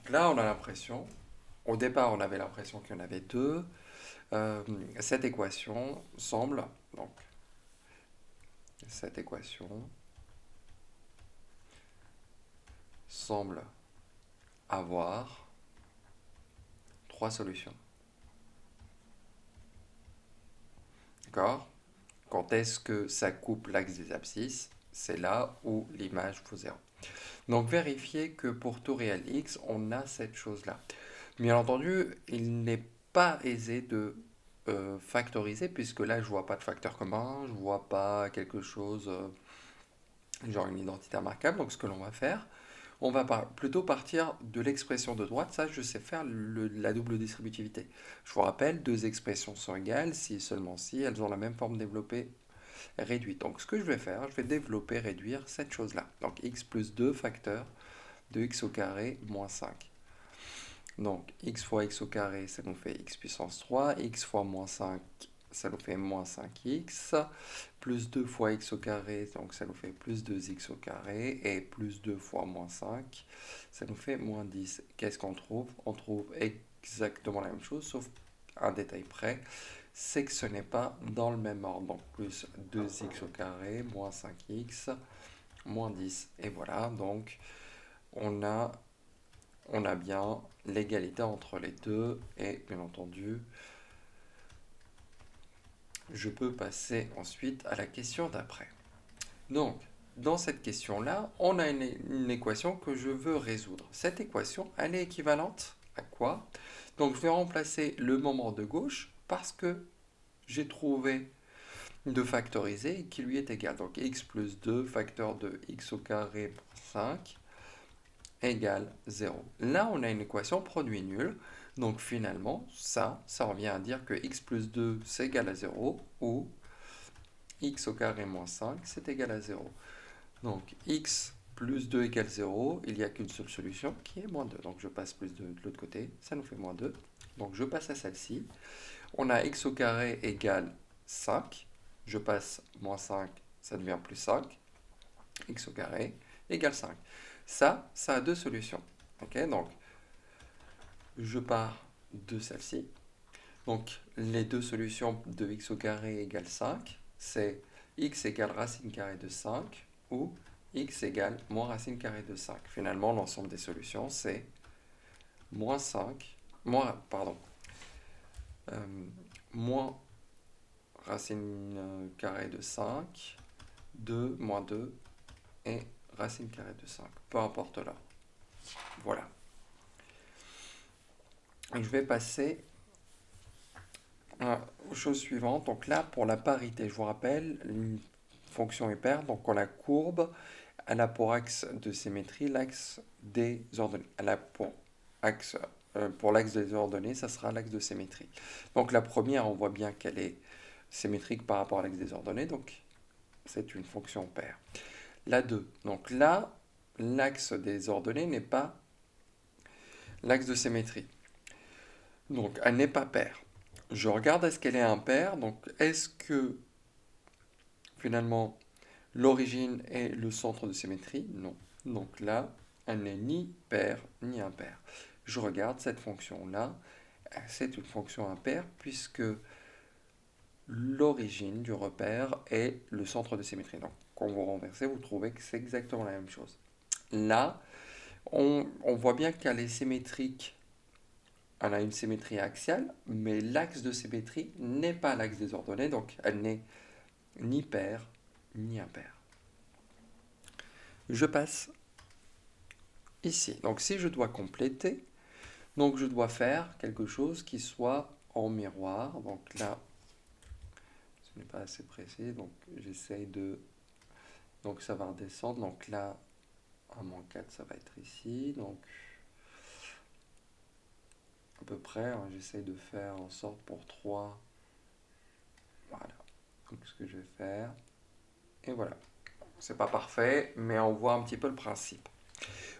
Là, on a l'impression, au départ, on avait l'impression qu'il y en avait deux. Euh, cette équation semble, donc, cette équation semble avoir trois solutions. D'accord? Quand est-ce que ça coupe l'axe des abscisses? C'est là où l'image vaut 0. Donc vérifiez que pour tout réel x, on a cette chose-là. Bien entendu, il n'est pas aisé de factoriser, puisque là, je vois pas de facteur commun, je vois pas quelque chose, genre une identité remarquable. Donc ce que l'on va faire, on va plutôt partir de l'expression de droite. Ça, je sais faire la double distributivité. Je vous rappelle, deux expressions sont égales si et seulement si elles ont la même forme développée réduite. Donc ce que je vais faire, je vais développer, réduire cette chose-là. Donc x plus 2 facteur de x au carré moins 5. Donc x fois x au carré, ça nous fait x puissance 3. X fois moins 5, ça nous fait moins 5x. Plus 2 fois x au carré, donc ça nous fait plus 2x au carré. Et plus 2 fois moins 5, ça nous fait moins 10. Qu'est-ce qu'on trouve? On trouve exactement la même chose, sauf un détail près, c'est que ce n'est pas dans le même ordre. Donc plus 2x au carré, moins 5x, moins 10. Et voilà, donc on a on a bien l'égalité entre les deux et bien entendu, je peux passer ensuite à la question d'après. Donc, dans cette question-là, on a une équation que je veux résoudre. Cette équation, elle est équivalente à quoi? Donc, je vais remplacer le moment de gauche parce que j'ai trouvé de factoriser qui lui est égal. Donc, x plus 2 facteur de x au carré plus 5 égale 0. Là, on a une équation produit nul. Donc finalement, ça revient à dire que x plus 2, c'est égal à 0, ou x au carré moins 5, c'est égal à 0. Donc x plus 2 égale 0, il n'y a qu'une seule solution, qui est moins 2. Donc je passe plus 2 de l'autre côté, ça nous fait moins 2. Donc je passe à celle-ci. On a x au carré égale 5. Je passe moins 5, ça devient plus 5. X au carré égale 5. Ça a deux solutions. Ok, donc je pars de celle-ci. Donc les deux solutions de x au carré égale 5, c'est x égale racine carrée de 5 ou x égale moins racine carrée de 5. Finalement, l'ensemble des solutions, c'est moins 5, pardon, euh, moins racine carrée de 5, 2, moins 2 et racine carrée de 5. Peu importe là. Voilà. Je vais passer aux choses suivantes. Donc là, pour la parité, je vous rappelle, une fonction est paire. Donc on la courbe, elle a pour axe de symétrie l'axe des ordonnées. Elle a pour l'axe des ordonnées, ça sera l'axe de symétrie. Donc la première, on voit bien qu'elle est symétrique par rapport à l'axe des ordonnées. Donc c'est une fonction paire. La 2. Donc là, l'axe des ordonnées n'est pas l'axe de symétrie. Donc elle n'est pas paire. Je regarde est-ce qu'elle est impaire. Donc est-ce que finalement l'origine est le centre de symétrie? Non. Donc là, elle n'est ni paire ni impaire. Je regarde cette fonction-là. C'est une fonction impaire puisque l'origine du repère est le centre de symétrie. Donc quand vous renversez, vous trouvez que c'est exactement la même chose. Là, on voit bien qu'elle est symétrique. Elle a une symétrie axiale, mais l'axe de symétrie n'est pas l'axe des ordonnées, donc elle n'est ni paire ni impaire. Je passe ici. Donc si je dois compléter, donc je dois faire quelque chose qui soit en miroir. Donc là, ce n'est pas assez précis, donc j'essaye de... Donc ça va redescendre. Donc là, 1 moins 4, ça va être ici. Donc à peu près, hein, j'essaye de faire en sorte pour 3. Voilà. Donc ce que je vais faire. Et voilà. C'est pas parfait, mais on voit un petit peu le principe.